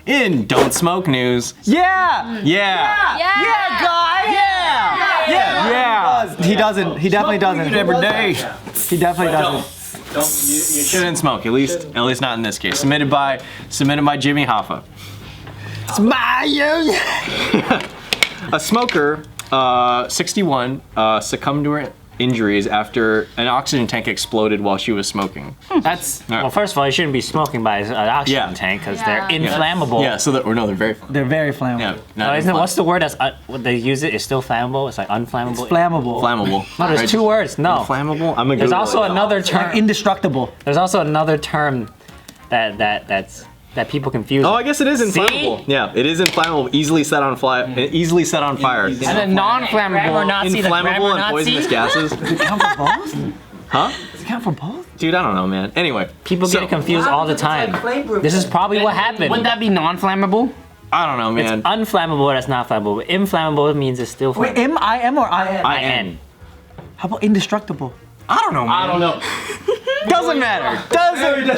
in Don't Smoke News. Yeah! Yeah! Yeah, guys! Yeah! He doesn't. He definitely doesn't. Every day. He definitely doesn't. You shouldn't smoke, at least not in this case. Submitted by Jimmy Hoffa. A smoker, 61, succumbed to her injuries after an oxygen tank exploded while she was smoking. That's well. First of all, you shouldn't be smoking by an oxygen tank because they're inflammable. Yeah. So they're very. They're very flammable. Yeah. What's the word that's what they use it? It's still flammable. It's like unflammable. It's flammable. Flammable. No, there's two words. No. Flammable. I'm gonna. There's also another term. Like indestructible. There's also another term that people confuse. Oh, I guess it is inflammable. See? Yeah, it is inflammable. Easily set on fire. Easily set on fire. And then non-flammable. Inflammable and poisonous gases. Does it count for both? Huh? Does it count for both? Dude, I don't know, man. Anyway, people get confused all the time. This is probably what happened. Wouldn't that be non-flammable? I don't know, man. It's unflammable. That's not flammable. Inflammable means it's still flammable. Wait, M-I-M or I-N? I-N. How about indestructible? I don't know, man. I don't know. Doesn't matter.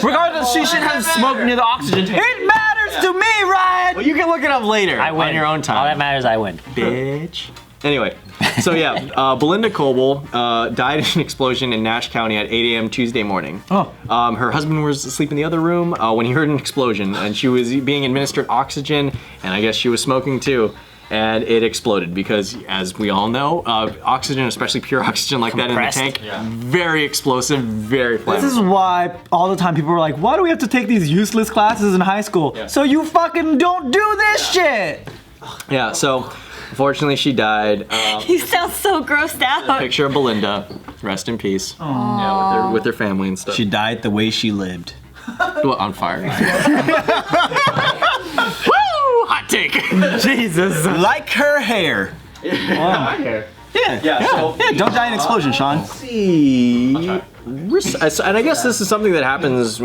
Regardless, she should have smoke near the oxygen tank. It matters to me, Ryan! Well, you can look it up later. I win. On your own time. All that matters, I win. Bitch. Anyway, so yeah, Belinda Coble died in an explosion in Nash County at 8 a.m. Tuesday morning. Oh. Her husband was asleep in the other room when he heard an explosion, and she was being administered oxygen, and I guess she was smoking too. And it exploded because, as we all know, oxygen, especially pure oxygen like Compressed. that in the tank, very explosive, very flammable. This is why all the time people are like, why do we have to take these useless classes in high school? Yeah. So you fucking don't do this shit! Yeah, so unfortunately she died. You sound so grossed out. Picture of Belinda, rest in peace. Yeah, with her family and stuff. She died the way she lived. What, on fire? Woo! Hot take. Jesus. Like her hair. Yeah. Don't die in an explosion, Sean. See. And I guess this is something that happens,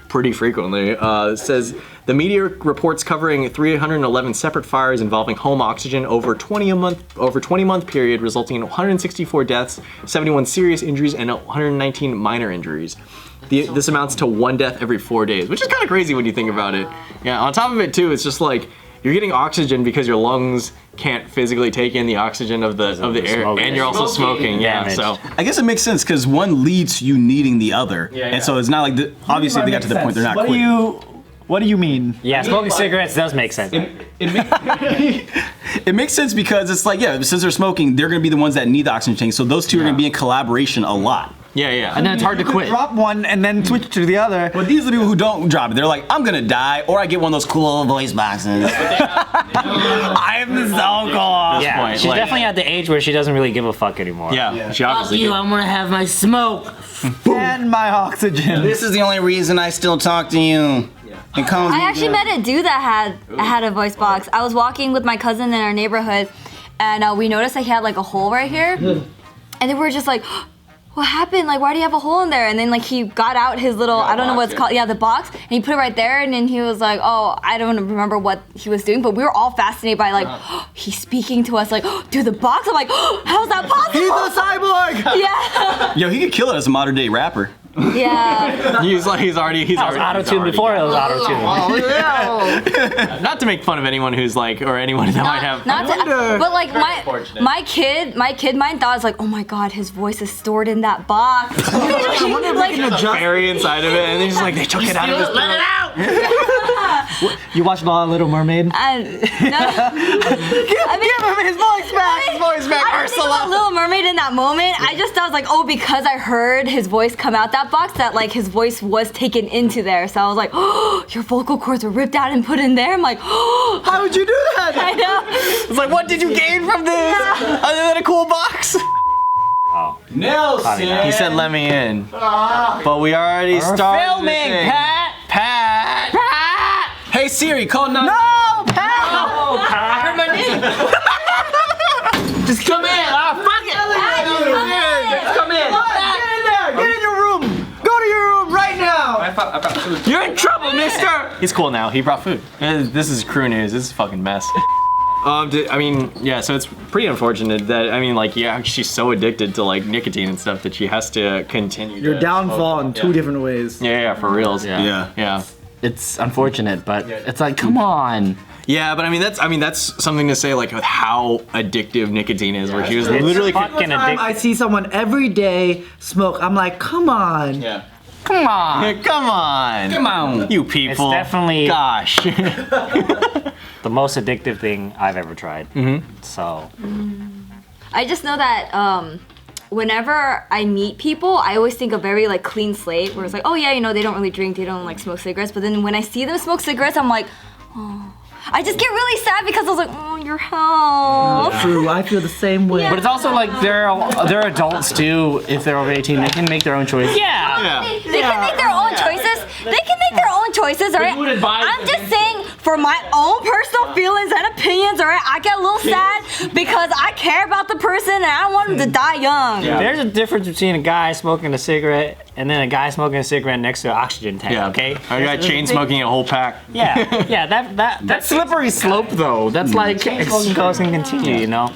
pretty frequently. It says the media reports covering 311 separate fires involving home oxygen over 20-month period, resulting in 164 deaths, 71 serious injuries, and 119 minor injuries. This amounts to 1 death every 4 days, which is kind of crazy when you think about it. Yeah. On top of it too, it's just like you're getting oxygen because your lungs can't physically take in the oxygen of the air, and you're also smoking. Yeah. So I guess it makes sense because one leads to you needing the other, and so it's not like obviously they got to the point they're not quitting. What do you mean? Yeah, smoking cigarettes does make sense. It makes sense because it's like, yeah, since they're smoking, they're going to be the ones that need the oxygen tank, so those two are going to be in collaboration a lot. Yeah. And then it's hard to quit. Drop one and then switch to the other. But these are the people who don't drop it. They're like, I'm gonna die, or I get one of those cool little voice boxes. I am the so cool. Yeah, she's definitely at the age where she doesn't really give a fuck anymore. Yeah. She obviously did. I'm gonna have my smoke. And my oxygen. This is the only reason I still talk to you. It calms me I actually down. met a dude that had a voice box. I was walking with my cousin in our neighborhood, and we noticed that he had like a hole right here, and then we were just like, what happened? Like, why do you have a hole in there? And then like he got out his little, I don't know what it's called, the box, and he put it right there, and then he was like, oh, I don't remember what he was doing, but we were all fascinated by like, he's speaking to us like, through the box. I'm like, how's that possible? He's a cyborg! Yeah. Yo, he could kill it as a modern day rapper. Yeah. He's already Auto-tune before it was auto-tune. Not to make fun of anyone who's like, or anyone that might have. But like my kid mind thought, like, oh my god, his voice is stored in that box. I wonder if they can adjust fairy inside of it, and then just like they took it out of his Let it out! You watched Little Mermaid? Give him his voice back! His voice back, I didn't think about Little Mermaid in that moment. I just thought, like, oh, because I heard his voice come out that box, that like his voice was taken into there. So I was like, oh, your vocal cords were ripped out and put in there. I'm like, oh, How would you do that? I know. It's like, what did you gain from this? Other than a cool box? Nelson! He said, let me in. But we already started. Filming, Pat! Hey Siri, call 9. No, Pat! I heard my name. Just come in. Fuck it. Just come in. Get in there! Get in your room! Go to your room right now! I brought food. You're in trouble, mister! He's cool now. He brought food. This is crew news. This is a fucking mess. So it's pretty unfortunate that, she's so addicted to, like, nicotine and stuff that she has to continue Your to downfall smoke. in two different ways. Yeah, for reals. Yeah. Yeah. it's unfortunate, but it's like, come on. Yeah, but I mean that's something to say like with how addictive nicotine is. Where he was It's literally fucking Time I addictive. see someone every day smoke, I'm like, come on. yeah. Come on. Yeah, come on. Come on. You people. It's definitely- Gosh. The most addictive thing I've ever tried. So I just know that whenever I meet people, I always think a very like clean slate, where it's like, oh yeah, you know, they don't really drink, they don't like smoke cigarettes. But then when I see them smoke cigarettes, I'm like, oh. I just get really sad because I was like, oh, your health. True, I feel the same way. But it's also like they're adults too. If they're over 18, they can make their own choice. yeah. They can make their own choices. They can make their own choices, alright? you would advise I'm just saying, for my own personal feelings and opinions, alright? I get a little sad because I care about the person and I don't want them to die young. There's a difference between a guy smoking a cigarette and then a guy smoking a cigarette next to an oxygen tank. Yeah. Okay. I got chain smoking a whole pack. Yeah. Yeah. That's slippery slope though. That's like Smoking goes and continue. You know.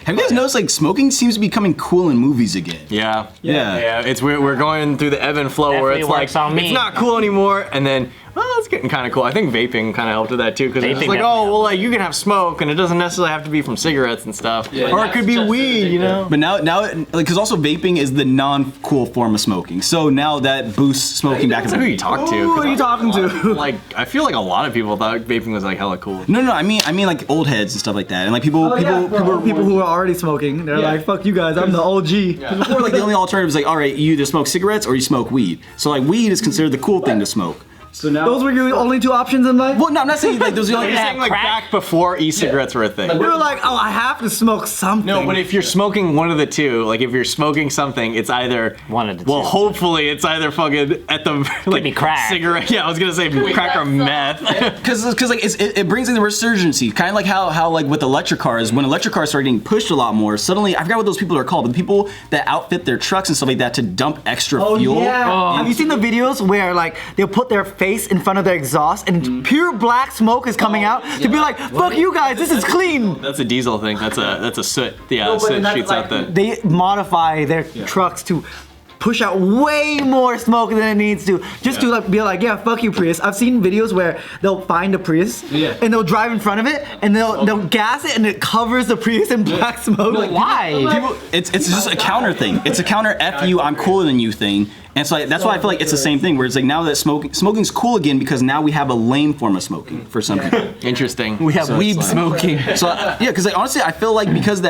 Have you guys noticed like smoking seems to be becoming cool in movies again? Yeah. Yeah. Yeah. It's we're going through the ebb and flow where Definitely it's like works on me. it's not cool anymore, and then it's getting kind of cool. I think vaping kind of helped with that too, because it's Vaping like, definitely oh well, like you can have smoke, and it doesn't necessarily have to be from cigarettes and stuff, or it could be weed, you know. But now, like, because also vaping is the non-cool form of smoking. So now that boosts smoking back. That's who you talk to. Who are you talking to? Like, I feel like a lot of people thought vaping was like hella cool. No, I mean like old heads and stuff like that, and like people People who are already smoking, they're like, fuck you guys, I'm the OG. before like the only alternative is like, all right, you either smoke cigarettes or you smoke weed. So like weed is considered the cool thing to smoke. So now Those were your only two options in life? well, no, I'm not saying like those are the only. You're saying like crack? back before e-cigarettes were a thing. They were like, oh, I have to smoke something. No, but if you're smoking one of the two, like if you're smoking something, it's either One of the Well, two. hopefully it's either fucking at the like be crack. cigarette. Yeah, I was gonna say crack or meth. Because like it brings in the resurgency, kind of like how like with electric cars, when electric cars started getting pushed a lot more, suddenly I forgot what those people are called, but the people that outfit their trucks and stuff like that to dump extra fuel. Yeah. Have you seen the videos where like they'll put their face in front of their exhaust and pure black smoke is coming out to be like, fuck you guys, this is clean. That's a diesel thing. That's a soot. Yeah, No, but soot that's shoots like- out the. They modify their trucks to push out way more smoke than it needs to, just to like be like, yeah, fuck you, Prius. I've seen videos where they'll find a Prius and they'll drive in front of it and they'll gas it and it covers the Prius in black smoke. why? People, it's just a counter thing. It's a counter F you, I'm cooler than you thing. And so that's why I feel like it's the same thing, where it's like now that smoking's cool again because now we have a lame form of smoking for some people. Interesting. We have weed smoking. So yeah, because like honestly, I feel like because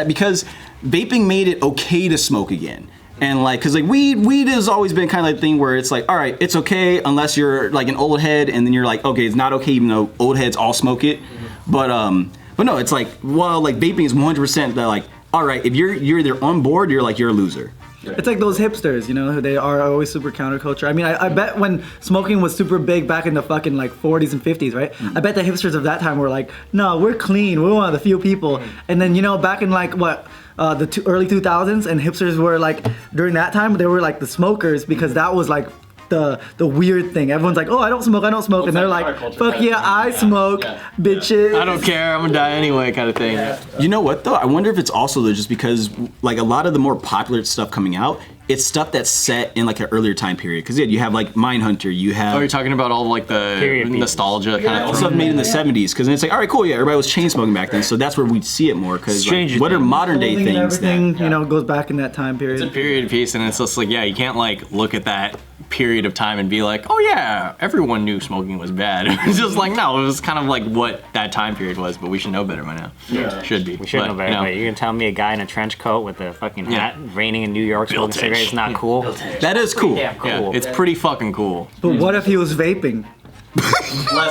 vaping made it okay to smoke again. And like, cause like weed has always been kind of like the thing where it's like, all right, it's okay unless you're like an old head, and then you're like, okay, it's not okay even though old heads all smoke it. But no, it's like, well, like vaping is 100% that like, all right, if you're either on board, you're a loser. It's like those hipsters, you know, they are always super counterculture. I mean, I bet when smoking was super big back in the fucking like 40s and 50s, right? I bet the hipsters of that time were like, no, we're clean, we're one of the few people. And then, you know, back in like what, early 2000s, and hipsters were like, during that time, they were like the smokers, because that was like the weird thing. Everyone's like, oh, I don't smoke, and they're like, fuck yeah, I smoke, bitches. I don't care. I'm gonna die anyway, kind of thing. You know what though? I wonder if it's also though just because like a lot of the more popular stuff coming out, it's stuff that's set in like an earlier time period. Because you have like Mindhunter, you have Oh, you're talking about all like the Period piece. nostalgia kind of stuff made in the 70s. Because then it's like, all right, cool, yeah, everybody was chain smoking back then, so that's where we'd see it more. Because Stranger what are Things. modern day Clothing and things that? everything, you know, goes back in that time period. It's a period piece, and it's just like, yeah, you can't like look at that period of time and be like, oh yeah, everyone knew smoking was bad. It's just like, no, it was kind of like what that time period was, but we should know better by now. Yeah. Should be. We should know better. But you can tell me a guy in a trench coat with a fucking hat, raining in New York, smoking Vintage. cigarettes is not cool. That is cool. Yeah, cool. Yeah, it's pretty fucking cool. But what if he was vaping?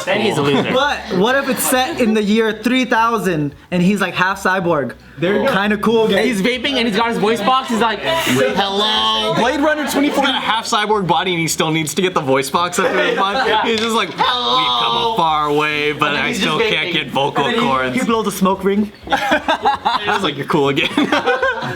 Then he's a loser. But what if it's set in the year 3000 and he's like half cyborg? They're kind of cool, And guys. he's vaping and he's got his voice box. He's like, hello. Blade Runner 24 got a half cyborg body, and he still needs to get the voice box up in his mind. He's just like, we've come a far way, but I still can't get vocal cords. He blows a smoke ring. It's like, you're cool again.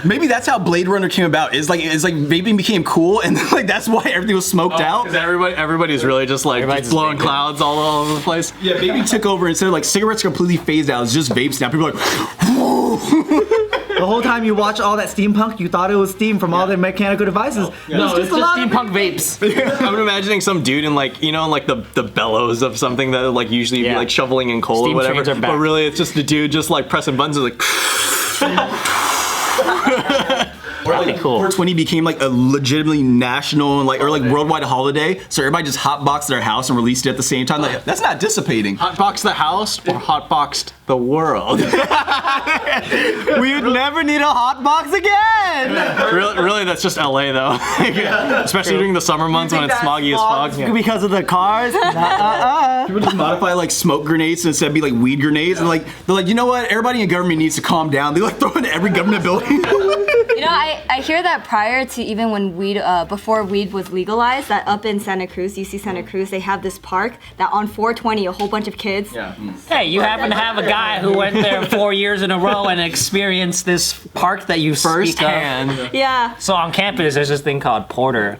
Maybe that's how Blade Runner came about. It's like vaping became cool, and like that's why everything was smoked out. Because everybody's really just like Everybody's just blowing vaping. clouds all over the place. Yeah, vaping took over instead of like cigarettes completely phased out. It's just vapes now. People are like, Oh The whole time you watch all that steampunk, you thought it was steam from all the mechanical devices. No, it's just steampunk vapes. I'm imagining some dude in like, you know, in like the bellows of something that like usually you'd be like shoveling in coal Steam or whatever. trains are back. But really it's just a dude just like pressing buttons and like That'd be cool. 420 became like a legitimately national and like or like worldwide holiday, so everybody just hotboxed their house and released it at the same time. Like that's not dissipating. hotbox the house or hotboxed the world. We would never need a hot box again. Really, that's just LA though. Especially during the summer months when it's smoggy as fuck. Because of the cars? People just modify like smoke grenades instead of be like weed grenades, and like they're like, you know what? Everybody in government needs to calm down. They like throw into every government building. You know, I hear that prior to even when weed, before weed was legalized, that up in Santa Cruz, UC Santa Cruz, they have this park that on 420, a whole bunch of kids. Hey, you happen to have a guy who went there 4 years in a row and experienced this park that you speak of. Firsthand. Yeah. So on campus, there's this thing called Porter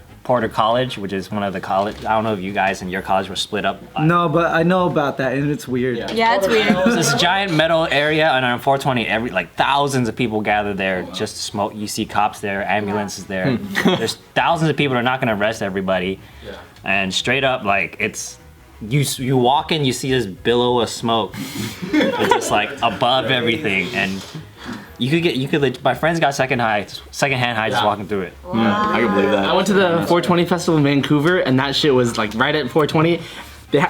College, which is one of the college. I don't know if you guys in your college were split up. No, but I know about that, and it's weird. Yeah, it's weird. There's this giant metal area, and on 420, thousands of people gather there just to smoke. You see cops there, ambulances there. There's thousands of people that are not gonna arrest everybody. And straight up, like it's. You walk in, you see this billow of smoke. It's just like above everything, and you could. My friends got secondhand high, just walking through it. I can believe that. I went to the 420 festival in Vancouver, and that shit was like right at 420.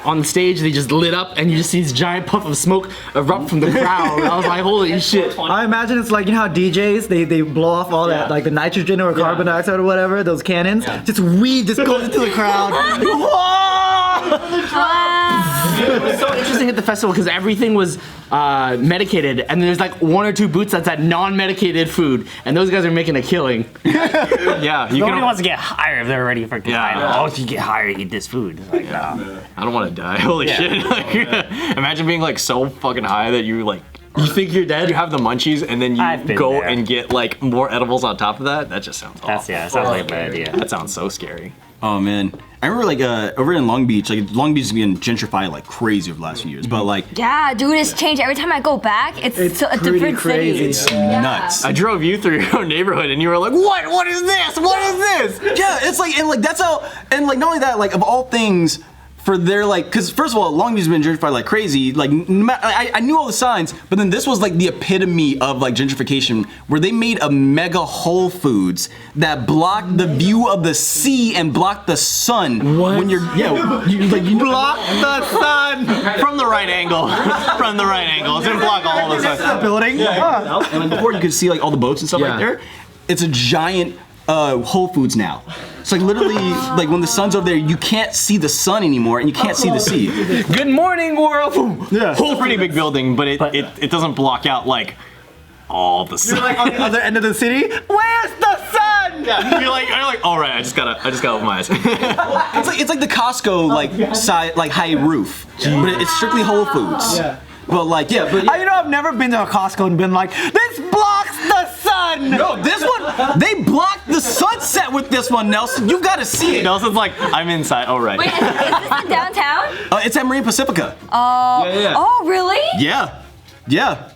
On the stage, they just lit up, and you just see this giant puff of smoke erupt from the crowd. I was like, holy shit. I imagine it's like, you know how DJs, they blow off all that, like the nitrogen or carbon dioxide or whatever, those cannons. Just weed just goes into the crowd. It was so interesting at the festival because everything was medicated, and there's like one or two booths that's at non-medicated food, and those guys are making a killing. Yeah, you Nobody can. wants to get higher if they're ready for Oh, if you get higher, eat this food. It's like, nah. I don't want to die. Holy shit! Like, imagine being like so fucking high that you like. You think you're dead? You have the munchies and then I've you been go there. and get like more edibles on top of that. That just sounds awful. That sounds like a bad idea. That sounds so scary. Oh man, I remember like over in Long Beach, like Long Beach is being gentrified like crazy over the last few years, but like Yeah, dude, it's changed. Every time I go back, it's a pretty different crazy. city. nuts. I drove you through your own neighborhood and you were like, "What? What is this? What is this?" Yeah, it's like and like that's how and like not only that, like of all things. For their like, because first of all, Long Beach has been gentrified like crazy. Like, I knew all the signs, but then this was like the epitome of like gentrification, where they made a mega Whole Foods that blocked the view of the sea and blocked the sun. What? When you're you Block the sun! From the right angle. From the right angle. It didn't block all the sun. Building? and like before you could see like all the boats and stuff right there. It's a giant Whole Foods now. It's like literally like when the sun's over there, you can't see the sun anymore and you can't see the sea. Good morning, world. Yeah. Whole pretty big building, but it doesn't block out like all the sun. You're like on the other end of the city. Where's the sun? You're like, all right, I just gotta open my eyes. It's like the Costco like high roof, but it's strictly Whole Foods. Yeah. But like you know I've never been to a Costco and been like, this blocks the sun! no, this one they blocked the sunset with this one, Nelson. You gotta see it. Nelson's like, I'm inside. All right. Wait, is this in downtown? It's at Marine Pacifica. Oh, really? Yeah.